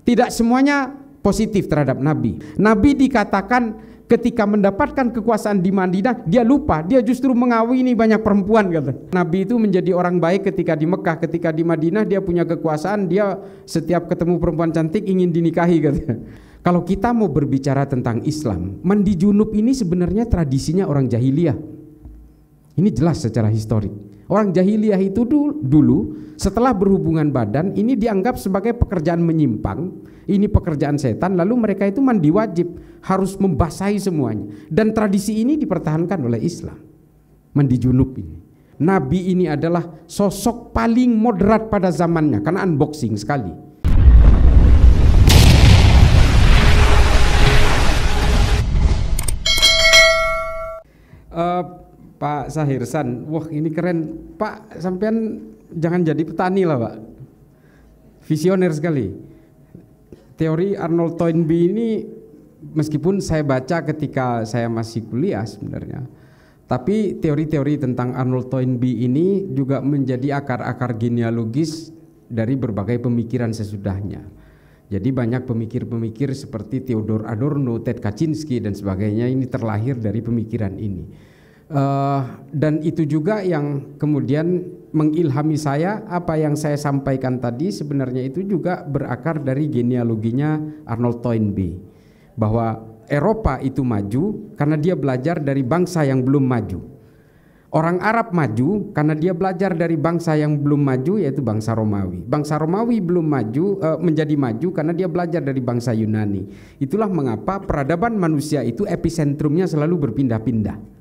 Tidak semuanya positif terhadap Nabi. Nabi dikatakan ketika mendapatkan kekuasaan di Madinah, dia lupa, dia justru mengawini banyak perempuan, kata. Nabi itu menjadi orang baik ketika di Mekah, ketika di Madinah dia punya kekuasaan, dia setiap ketemu perempuan cantik ingin dinikahi, kata. Kalau kita mau berbicara tentang Islam, mandi junub ini sebenarnya tradisinya orang jahiliyah. Ini jelas secara historik. Orang jahiliyah itu dulu setelah berhubungan badan ini dianggap sebagai pekerjaan menyimpang, ini pekerjaan setan, lalu mereka itu mandi wajib, harus membasahi semuanya. Dan tradisi ini dipertahankan oleh Islam. Mandi junub ini. Nabi ini adalah sosok paling moderat pada zamannya karena unboxing sekali. Pak Sahirsan, wah ini keren Pak, sampean jangan jadi petani lah Pak, visioner sekali. Teori Arnold Toynbee ini meskipun saya baca ketika saya masih kuliah sebenarnya, tapi teori-teori tentang Arnold Toynbee ini juga menjadi akar-akar genealogis dari berbagai pemikiran sesudahnya. Jadi banyak pemikir-pemikir seperti Theodor Adorno, Ted Kaczynski dan sebagainya ini terlahir dari pemikiran ini. Dan itu juga yang kemudian mengilhami saya. Apa yang saya sampaikan tadi sebenarnya itu juga berakar dari genealoginya Arnold Toynbee, bahwa Eropa itu maju karena dia belajar dari bangsa yang belum maju. Orang Arab maju karena dia belajar dari bangsa yang belum maju, yaitu bangsa Romawi. Bangsa Romawi belum maju, menjadi maju karena dia belajar dari bangsa Yunani. Itulah mengapa peradaban manusia itu episentrumnya selalu berpindah-pindah.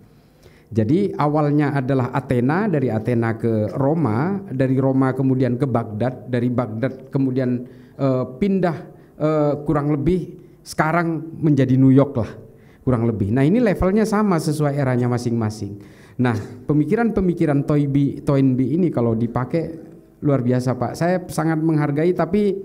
Jadi awalnya adalah Athena, dari Athena ke Roma, dari Roma kemudian ke Baghdad, dari Baghdad kemudian pindah kurang lebih sekarang menjadi New York lah kurang lebih. Nah ini levelnya sama sesuai eranya masing-masing. Nah pemikiran-pemikiran Toynbee ini kalau dipakai luar biasa Pak. Saya sangat menghargai, tapi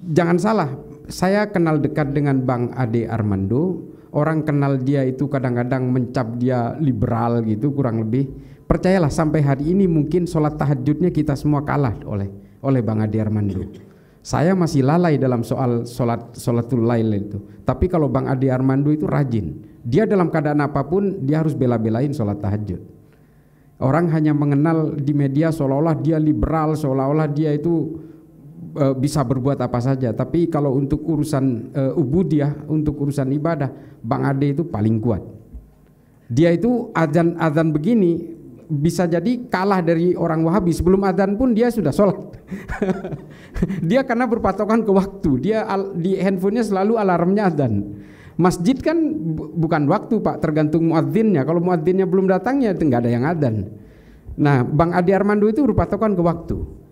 jangan salah, saya kenal dekat dengan Bang Ade Armando. Orang kenal dia itu kadang-kadang mencap dia liberal gitu kurang lebih. Percayalah sampai hari ini mungkin sholat tahajudnya kita semua kalah oleh Bang Ade Armando. Saya masih lalai dalam soal sholatul lail itu. Tapi kalau Bang Ade Armando itu rajin. Dia dalam keadaan apapun dia harus bela-belain sholat tahajud. Orang hanya mengenal di media seolah-olah dia liberal, seolah-olah dia itu bisa berbuat apa saja, tapi kalau untuk urusan ubudiyah, untuk urusan ibadah, Bang Ade itu paling kuat. Dia itu azan begini bisa jadi kalah dari orang Wahabi. Sebelum azan pun dia sudah sholat. Dia karena berpatokan ke waktu, dia di handphonenya selalu alarmnya azan. Masjid kan bukan waktu Pak, tergantung muadzinnya. Kalau muadzinnya belum datang ya nggak ada yang azan. Nah Bang Ade Armando itu berpatokan ke waktu.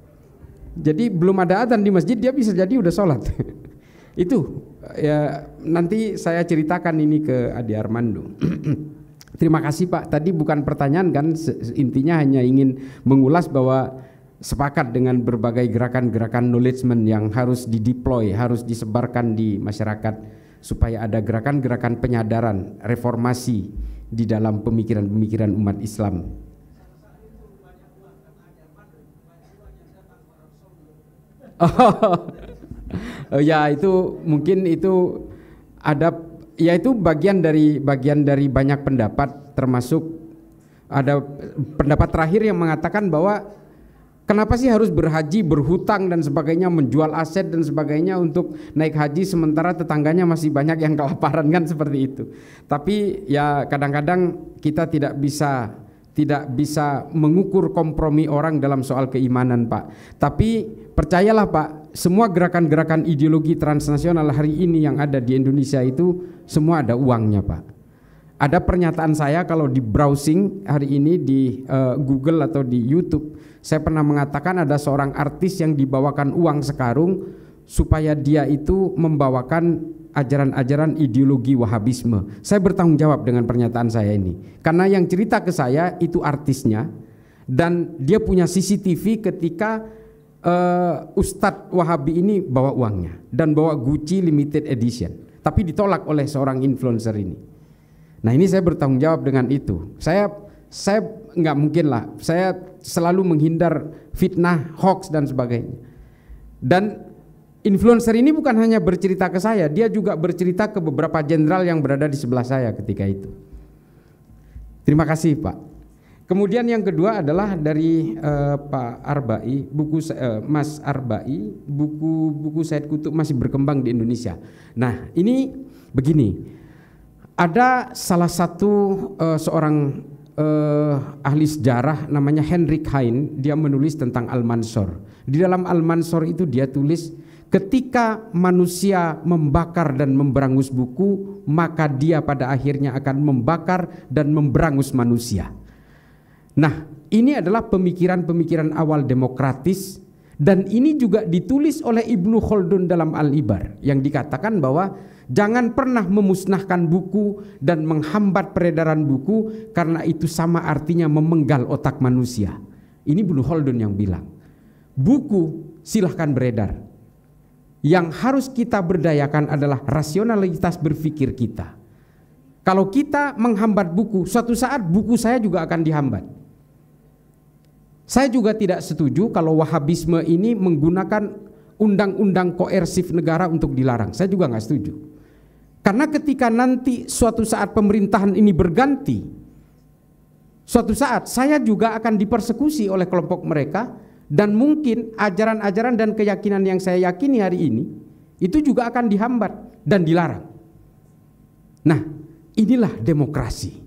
Jadi belum ada adzan di masjid dia bisa jadi udah sholat. Itu ya nanti saya ceritakan ini ke Ade Armando. Terima kasih Pak. Tadi bukan pertanyaan kan, intinya hanya ingin mengulas bahwa sepakat dengan berbagai gerakan-gerakan knowledgement yang harus dideploy, harus disebarkan di masyarakat supaya ada gerakan-gerakan penyadaran, reformasi di dalam pemikiran-pemikiran umat Islam. Oh ya, itu mungkin itu ada, ya itu bagian dari banyak pendapat, termasuk ada pendapat terakhir yang mengatakan bahwa kenapa sih harus berhaji, berhutang dan sebagainya, menjual aset dan sebagainya untuk naik haji sementara tetangganya masih banyak yang kelaparan, kan seperti itu. Tapi ya kadang-kadang kita tidak bisa mengukur kompromi orang dalam soal keimanan Pak. Tapi percayalah Pak, semua gerakan-gerakan ideologi transnasional hari ini yang ada di Indonesia itu semua ada uangnya Pak. Ada pernyataan saya kalau di browsing hari ini di Google atau di YouTube, saya pernah mengatakan ada seorang artis yang dibawakan uang sekarung supaya dia itu membawakan ajaran-ajaran ideologi Wahabisme. Saya bertanggung jawab dengan pernyataan saya ini, karena yang cerita ke saya itu artisnya, dan dia punya CCTV ketika Ustadz Wahabi ini bawa uangnya dan bawa Gucci limited edition, tapi ditolak oleh seorang influencer ini. Nah ini saya bertanggung jawab dengan itu. Saya nggak mungkin lah, saya selalu menghindar fitnah, hoax dan sebagainya. Dan influencer ini bukan hanya bercerita ke saya, dia juga bercerita ke beberapa jenderal yang berada di sebelah saya ketika itu. Terima kasih Pak. Kemudian yang kedua adalah dari Pak Arbai, Mas Arbai, buku Said Qutb masih berkembang di Indonesia. Nah ini begini, ada salah satu seorang ahli sejarah namanya Heinrich Heine, dia menulis tentang Al-Mansur. Di dalam Al-Mansur itu dia tulis, ketika manusia membakar dan memberangus buku, maka dia pada akhirnya akan membakar dan memberangus manusia. Nah, ini adalah pemikiran-pemikiran awal demokratis, dan ini juga ditulis oleh Ibnu Khaldun dalam Al-Ibar, yang dikatakan bahwa jangan pernah memusnahkan buku dan menghambat peredaran buku, karena itu sama artinya memenggal otak manusia. Ini Ibnu Khaldun yang bilang. Buku silahkan beredar. Yang harus kita berdayakan adalah rasionalitas berpikir kita. Kalau kita menghambat buku, suatu saat buku saya juga akan dihambat. Saya juga tidak setuju kalau Wahabisme ini menggunakan undang-undang koersif negara untuk dilarang. Saya juga nggak setuju. Karena ketika nanti suatu saat pemerintahan ini berganti, suatu saat saya juga akan dipersekusi oleh kelompok mereka, dan mungkin ajaran-ajaran dan keyakinan yang saya yakini hari ini itu juga akan dihambat dan dilarang. Nah, inilah demokrasi.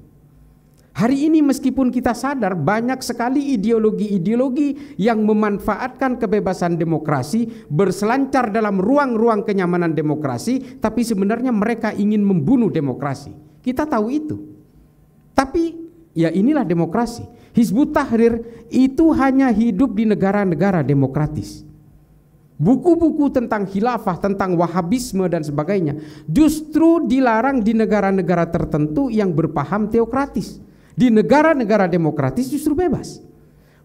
Hari ini meskipun kita sadar banyak sekali ideologi-ideologi yang memanfaatkan kebebasan demokrasi, berselancar dalam ruang-ruang kenyamanan demokrasi, tapi sebenarnya mereka ingin membunuh demokrasi. Kita tahu itu. Tapi ya inilah demokrasi. Hizbut Tahrir itu hanya hidup di negara-negara demokratis. Buku-buku tentang khilafah, tentang Wahabisme dan sebagainya justru dilarang di negara-negara tertentu yang berpaham teokratis. Di negara-negara demokratis justru bebas.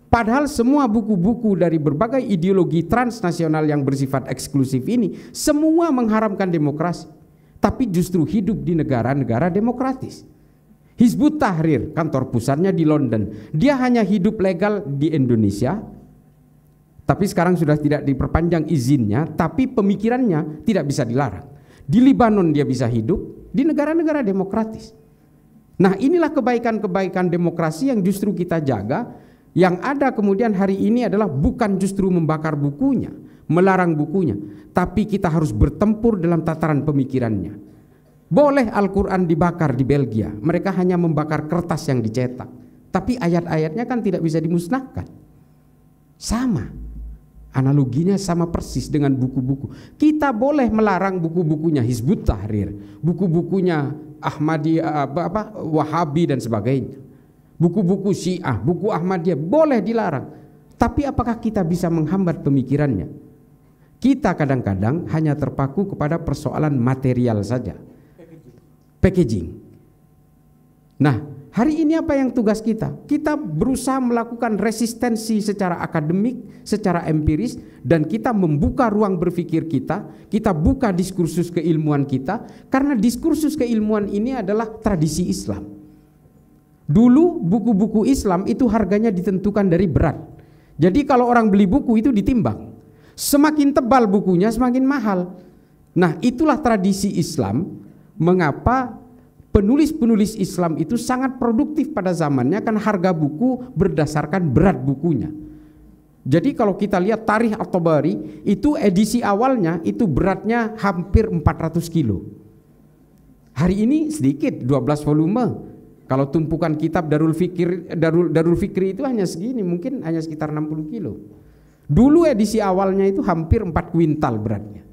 Padahal semua buku-buku dari berbagai ideologi transnasional yang bersifat eksklusif ini semua mengharamkan demokrasi, tapi justru hidup di negara-negara demokratis. Hizbut Tahrir kantor pusatnya di London, dia hanya hidup legal di Indonesia, tapi sekarang sudah tidak diperpanjang izinnya, tapi pemikirannya tidak bisa dilarang. Di Libanon dia bisa hidup, di negara-negara demokratis. Nah, inilah kebaikan-kebaikan demokrasi yang justru kita jaga. Yang ada kemudian hari ini adalah bukan justru membakar bukunya, melarang bukunya, tapi kita harus bertempur dalam tataran pemikirannya. Boleh Al-Quran dibakar di Belgia, mereka hanya membakar kertas yang dicetak, tapi ayat-ayatnya kan tidak bisa dimusnahkan. Sama, analoginya sama persis dengan buku-buku. Kita boleh melarang buku-bukunya Hizbut Tahrir, buku-bukunya Ahmadiyah, Wahabi dan sebagainya, buku-buku Syiah, buku Ahmadiyah boleh dilarang. Tapi apakah kita bisa menghambat pemikirannya? Kita kadang-kadang hanya terpaku kepada persoalan material saja, packaging. Nah, hari ini apa yang tugas kita? Kita berusaha melakukan resistensi secara akademik, secara empiris, dan kita membuka ruang berpikir kita buka diskursus keilmuan kita, karena diskursus keilmuan ini adalah tradisi Islam. Dulu buku-buku Islam itu harganya ditentukan dari berat. Jadi kalau orang beli buku itu ditimbang. Semakin tebal bukunya semakin mahal. Nah, itulah tradisi Islam. Mengapa penulis-penulis Islam itu sangat produktif pada zamannya, kan harga buku berdasarkan berat bukunya. Jadi kalau kita lihat Tarikh At-Tabari itu edisi awalnya itu beratnya hampir 400 kilo. Hari ini sedikit, 12 volume. Kalau tumpukan kitab Darul Fikri itu hanya segini, mungkin hanya sekitar 60 kilo. Dulu edisi awalnya itu hampir 4 kuintal beratnya.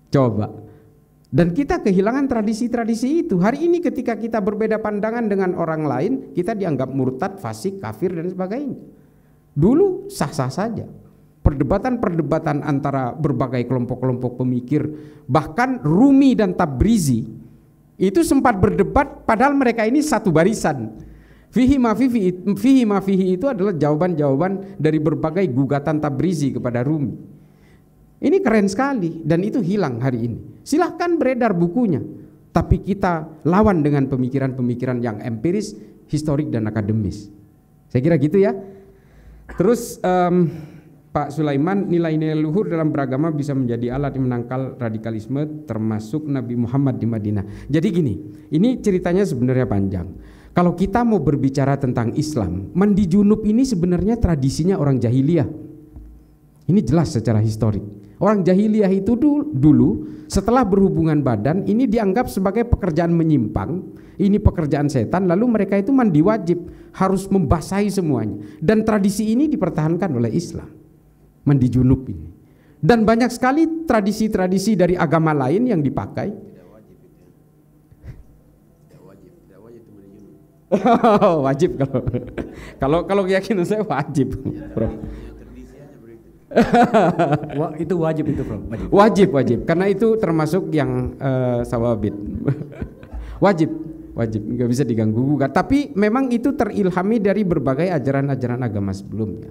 Coba. Dan kita kehilangan tradisi-tradisi itu. Hari ini ketika kita berbeda pandangan dengan orang lain, kita dianggap murtad, fasik, kafir dan sebagainya. Dulu sah-sah saja. Perdebatan-perdebatan antara berbagai kelompok-kelompok pemikir, bahkan Rumi dan Tabrizi itu sempat berdebat padahal mereka ini satu barisan. Fihi ma fihi itu adalah jawaban-jawaban dari berbagai gugatan Tabrizi kepada Rumi. Ini keren sekali dan itu hilang hari ini. Silahkan beredar bukunya, tapi kita lawan dengan pemikiran-pemikiran yang empiris, historik dan akademis. Saya kira gitu ya. Terus Pak Sulaiman, nilai-nilai luhur dalam beragama bisa menjadi alat yang menangkal radikalisme termasuk Nabi Muhammad di Madinah. Jadi gini, ini ceritanya sebenarnya panjang. Kalau kita mau berbicara tentang Islam, mandi junub ini sebenarnya tradisinya orang jahiliyah. Ini jelas secara historik. Orang jahiliyah itu dulu setelah berhubungan badan ini dianggap sebagai pekerjaan menyimpang, ini pekerjaan setan, lalu mereka itu mandi wajib, harus membasahi semuanya. Dan tradisi ini dipertahankan oleh Islam. Mandi junub ini. Dan banyak sekali tradisi-tradisi dari agama lain yang dipakai. Tidak wajib itu ya. Tidak wajib itu mandi junub. Wajib kalau keyakinan saya wajib, Bro. Itu wajib itu, Bro. Wajib karena itu termasuk yang sawabit. wajib nggak bisa diganggu gugat. Tapi memang itu terilhami dari berbagai ajaran-ajaran agama sebelumnya.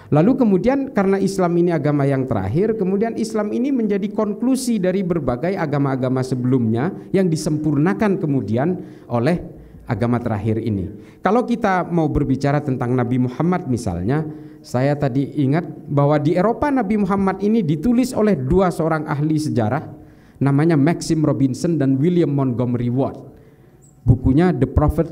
Lalu kemudian karena Islam ini agama yang terakhir, kemudian Islam ini menjadi konklusi dari berbagai agama-agama sebelumnya yang disempurnakan kemudian oleh agama terakhir ini. Kalau kita mau berbicara tentang Nabi Muhammad misalnya, saya tadi ingat bahwa di Eropa Nabi Muhammad ini ditulis oleh dua seorang ahli sejarah, namanya Maxim Robinson dan William Montgomery Watt. Bukunya The Prophet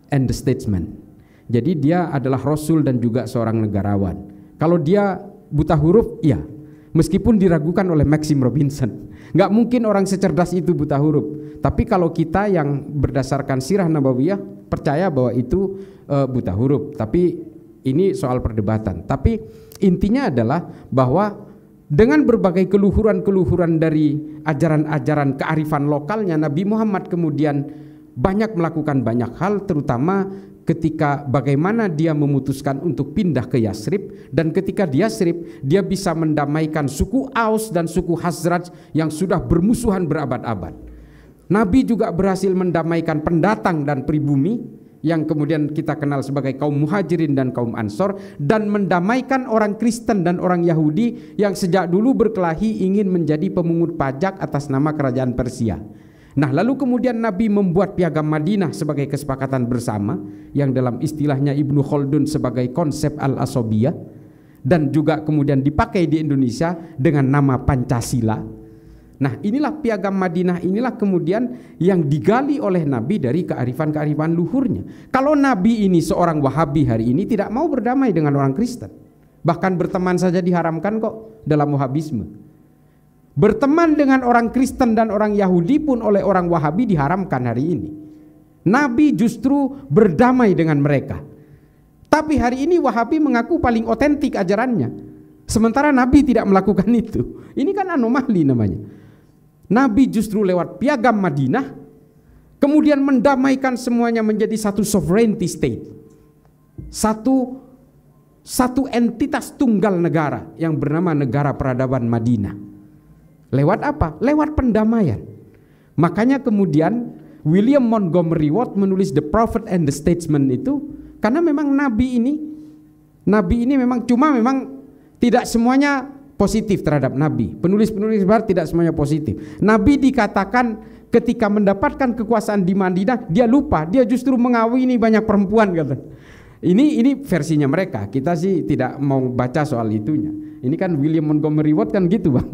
and the Statesman. Jadi dia adalah rasul dan juga seorang negarawan. Kalau dia buta huruf, iya. Meskipun diragukan oleh Maxim Robinson. Nggak mungkin orang secerdas itu buta huruf. Tapi kalau kita yang berdasarkan sirah nabawiyah percaya bahwa itu buta huruf. Tapi ini soal perdebatan. Tapi intinya adalah bahwa dengan berbagai keluhuran-keluhuran dari ajaran-ajaran kearifan lokalnya, Nabi Muhammad kemudian banyak melakukan banyak hal, terutama ketika bagaimana dia memutuskan untuk pindah ke Yasrib, dan ketika di Yasrib dia bisa mendamaikan suku Aus dan suku Khazraj yang sudah bermusuhan berabad-abad. Nabi juga berhasil mendamaikan pendatang dan pribumi yang kemudian kita kenal sebagai kaum Muhajirin dan kaum Ansor, dan mendamaikan orang Kristen dan orang Yahudi yang sejak dulu berkelahi ingin menjadi pemungut pajak atas nama kerajaan Persia. Nah, lalu kemudian Nabi membuat piagam Madinah sebagai kesepakatan bersama yang dalam istilahnya Ibnu Khaldun sebagai konsep al-asobiyah, dan juga kemudian dipakai di Indonesia dengan nama Pancasila. Nah, inilah piagam Madinah, inilah kemudian yang digali oleh Nabi dari kearifan-kearifan luhurnya. Kalau Nabi ini seorang Wahabi hari ini tidak mau berdamai dengan orang Kristen, bahkan berteman saja diharamkan kok dalam Wahabisme. Berteman dengan orang Kristen dan orang Yahudi pun oleh orang Wahabi diharamkan hari ini. Nabi justru berdamai dengan mereka. Tapi hari ini Wahabi mengaku paling otentik ajarannya, sementara Nabi tidak melakukan itu. Ini kan anomali namanya. Nabi justru lewat piagam Madinah kemudian mendamaikan semuanya menjadi satu sovereignty state, satu entitas tunggal negara yang bernama Negara Peradaban Madinah. Lewat apa? Lewat pendamaian. Makanya kemudian William Montgomery Watt menulis The Prophet and the Statesman itu karena memang Nabi ini memang tidak semuanya positif terhadap Nabi. Penulis-penulis barat tidak semuanya positif. Nabi dikatakan ketika mendapatkan kekuasaan di Madinah dia lupa, dia justru mengawini banyak perempuan kata. Ini versinya mereka. Kita sih tidak mau baca soal itunya. Ini kan William Montgomery Watt kan gitu, Bang.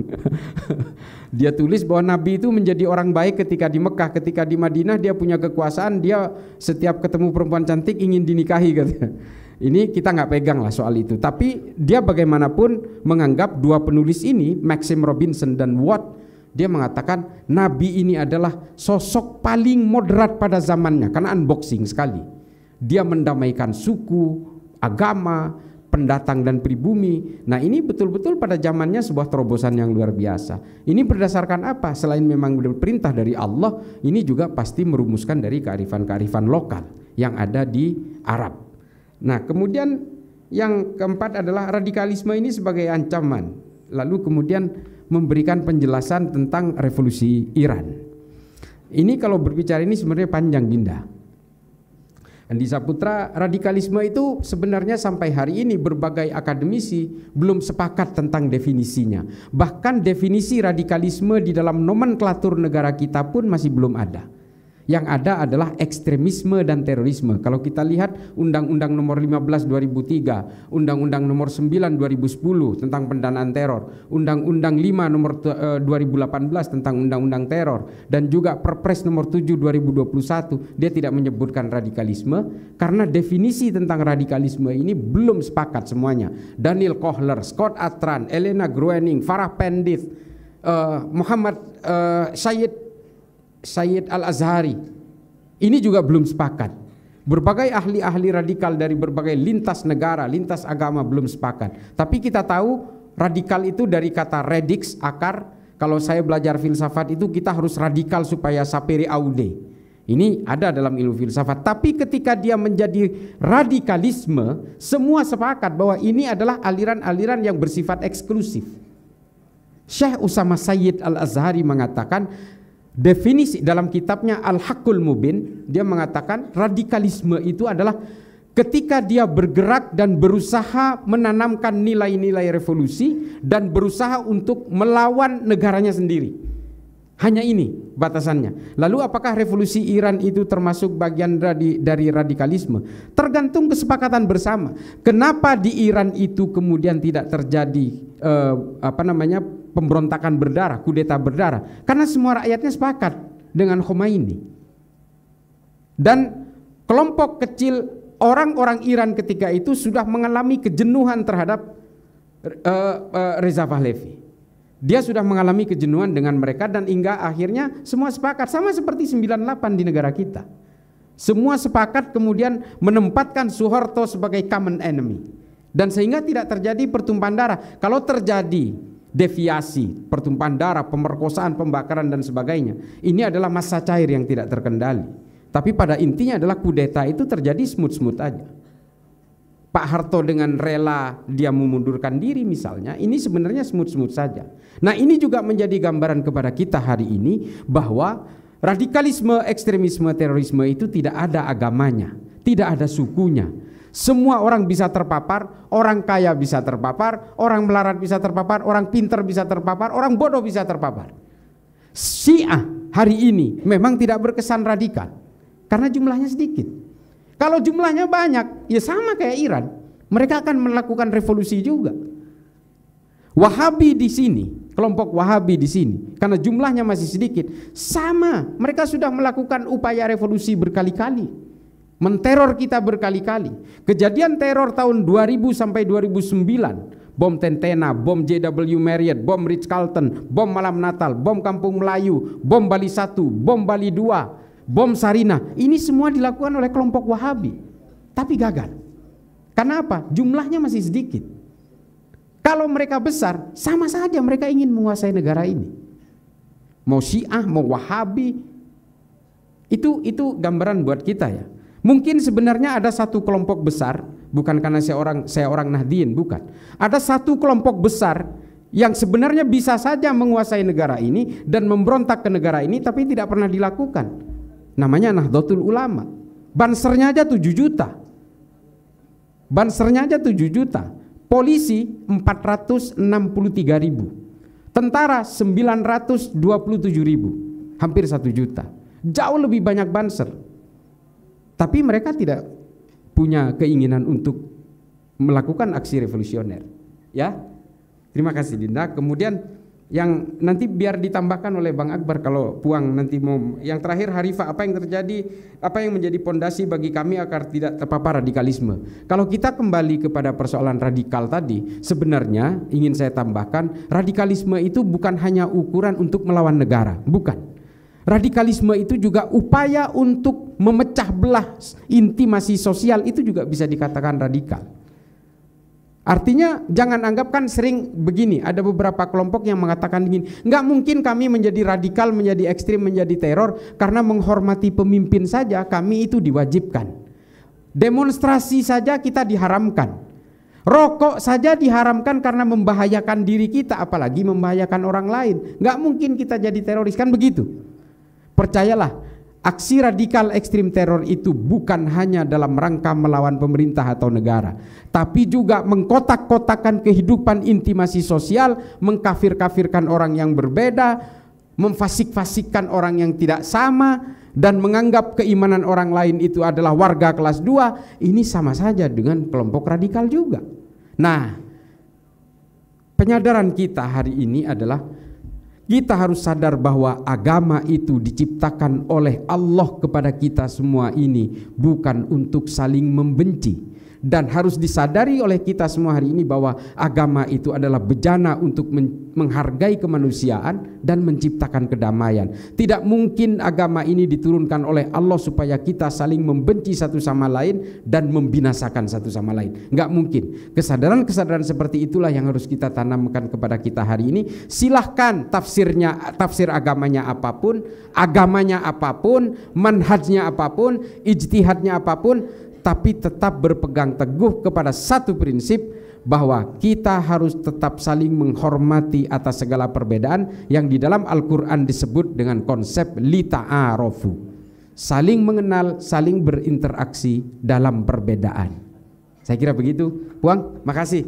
Dia tulis bahwa Nabi itu menjadi orang baik ketika di Mekah, ketika di Madinah dia punya kekuasaan, dia setiap ketemu perempuan cantik ingin dinikahi katanya. Ini kita nggak pegang lah soal itu. Tapi dia bagaimanapun menganggap dua penulis ini, Maxim Robinson dan Watt, dia mengatakan Nabi ini adalah sosok paling moderat pada zamannya karena unboxing sekali. Dia mendamaikan suku, agama, pendatang dan pribumi. Nah, ini betul-betul pada zamannya sebuah terobosan yang luar biasa. Ini berdasarkan apa? Selain memang perintah dari Allah, ini juga pasti merumuskan dari kearifan-kearifan lokal yang ada di Arab. Nah, kemudian yang keempat adalah radikalisme ini sebagai ancaman. Lalu kemudian memberikan penjelasan tentang revolusi Iran. Ini kalau berbicara ini sebenarnya panjang, Dinda. Andi Saputra, radikalisme itu sebenarnya sampai hari ini berbagai akademisi belum sepakat tentang definisinya. Bahkan definisi radikalisme di dalam nomenklatur negara kita pun masih belum ada. Yang ada adalah ekstremisme dan terorisme. Kalau kita lihat Undang-Undang Nomor 15 2003, Undang-Undang Nomor 9 2010 tentang pendanaan teror, Undang-Undang 5 Nomor 2018 tentang Undang-Undang Teror, dan juga Perpres Nomor 7 2021, dia tidak menyebutkan radikalisme karena definisi tentang radikalisme ini belum sepakat semuanya. Daniel Kohler, Scott Atran, Elena Groening, Farah Pendith, Muhammad Syed Al-Azhari, ini juga belum sepakat. Berbagai ahli-ahli radikal dari berbagai lintas negara, lintas agama belum sepakat. Tapi kita tahu radikal itu dari kata radix, akar. Kalau saya belajar filsafat itu kita harus radikal supaya sapere aude. Ini ada dalam ilmu filsafat. Tapi ketika dia menjadi radikalisme, semua sepakat bahwa ini adalah aliran-aliran yang bersifat eksklusif. Syekh Usama Sayyid Al-Azhari mengatakan, definisi dalam kitabnya Al-Haqqul Mubin, dia mengatakan radikalisme itu adalah ketika dia bergerak dan berusaha menanamkan nilai-nilai revolusi dan berusaha untuk melawan negaranya sendiri. Hanya ini batasannya. Lalu apakah revolusi Iran itu termasuk bagian dari radikalisme? Tergantung kesepakatan bersama. Kenapa di Iran itu kemudian tidak terjadi pemberontakan berdarah, kudeta berdarah? Karena semua rakyatnya sepakat dengan Khomeini. Dan kelompok kecil orang-orang Iran ketika itu sudah mengalami kejenuhan terhadap Reza Pahlavi. Dia sudah mengalami kejenuhan dengan mereka dan hingga akhirnya semua sepakat, sama seperti 98 di negara kita. Semua sepakat kemudian menempatkan Soeharto sebagai common enemy. Dan sehingga tidak terjadi pertumpahan darah. Kalau terjadi deviasi, pertumpahan darah, pemerkosaan, pembakaran dan sebagainya, ini adalah massa cair yang tidak terkendali. Tapi pada intinya adalah kudeta itu terjadi smooth-smooth aja. Pak Harto dengan rela dia memundurkan diri misalnya, ini sebenarnya smooth-smooth saja. Nah, ini juga menjadi gambaran kepada kita hari ini bahwa radikalisme, ekstremisme, terorisme itu tidak ada agamanya, tidak ada sukunya. Semua orang bisa terpapar, orang kaya bisa terpapar, orang melarat bisa terpapar, orang pintar bisa terpapar, orang bodoh bisa terpapar. Syiah hari ini memang tidak berkesan radikal karena jumlahnya sedikit. Kalau jumlahnya banyak, ya sama kayak Iran, mereka akan melakukan revolusi juga. Wahabi di sini, kelompok Wahabi di sini, karena jumlahnya masih sedikit, sama, mereka sudah melakukan upaya revolusi berkali-kali, menteror kita berkali-kali. Kejadian teror tahun 2000 sampai 2009, bom Tentena, bom JW Marriott, bom Ritz-Carlton, bom Malam Natal, bom Kampung Melayu, bom Bali 1, bom Bali 2, bom Sarina, ini semua dilakukan oleh kelompok Wahabi, tapi gagal. Karena apa? Jumlahnya masih sedikit. Kalau mereka besar, sama saja mereka ingin menguasai negara ini. Mau Syiah, mau Wahabi, itu gambaran buat kita ya. Mungkin sebenarnya ada satu kelompok besar, bukan karena saya orang Nahdien, bukan. Ada satu kelompok besar yang sebenarnya bisa saja menguasai negara ini dan memberontak ke negara ini, tapi tidak pernah dilakukan. Namanya Nahdlatul Ulama. Bansernya aja 7 juta. Bansernya aja 7 juta. Polisi 463.000. Tentara 927.000. Hampir 1 juta. Jauh lebih banyak banser. Tapi mereka tidak punya keinginan untuk melakukan aksi revolusioner. Ya. Terima kasih Dinda. Kemudian yang nanti biar ditambahkan oleh Bang Akbar kalau Puang nanti mau. Yang terakhir Harifah, apa yang terjadi, apa yang menjadi pondasi bagi kami agar tidak terpapar radikalisme. Kalau kita kembali kepada persoalan radikal tadi, sebenarnya ingin saya tambahkan, radikalisme itu bukan hanya ukuran untuk melawan negara, bukan. Radikalisme itu juga upaya untuk memecah belah intimasi sosial, itu juga bisa dikatakan radikal. Artinya jangan anggap, kan sering begini, ada beberapa kelompok yang mengatakan begini, nggak mungkin kami menjadi radikal, menjadi ekstrim, menjadi teror karena menghormati pemimpin saja kami itu diwajibkan. Demonstrasi saja kita diharamkan. Rokok saja diharamkan karena membahayakan diri kita, apalagi membahayakan orang lain. Nggak mungkin kita jadi teroris, kan begitu. Percayalah, aksi radikal ekstrim teror itu bukan hanya dalam rangka melawan pemerintah atau negara, tapi juga mengkotak-kotakan kehidupan intimasi sosial, mengkafir-kafirkan orang yang berbeda, memfasik-fasikkan orang yang tidak sama, dan menganggap keimanan orang lain itu adalah warga kelas 2, ini sama saja dengan kelompok radikal juga. Nah, penyadaran kita hari ini adalah kita harus sadar bahwa agama itu diciptakan oleh Allah kepada kita semua ini bukan untuk saling membenci. Dan harus disadari oleh kita semua hari ini bahwa agama itu adalah bejana untuk menghargai kemanusiaan dan menciptakan kedamaian. Tidak mungkin agama ini diturunkan oleh Allah supaya kita saling membenci satu sama lain dan membinasakan satu sama lain. Enggak mungkin. Kesadaran-kesadaran seperti itulah yang harus kita tanamkan kepada kita hari ini. Silahkan tafsir agamanya apapun, manhajnya apapun, ijtihadnya apapun, tapi tetap berpegang teguh kepada satu prinsip, bahwa kita harus tetap saling menghormati atas segala perbedaan yang di dalam Al-Quran disebut dengan konsep lita'arofu, saling mengenal, saling berinteraksi dalam perbedaan. Saya kira begitu, Puang. Makasih.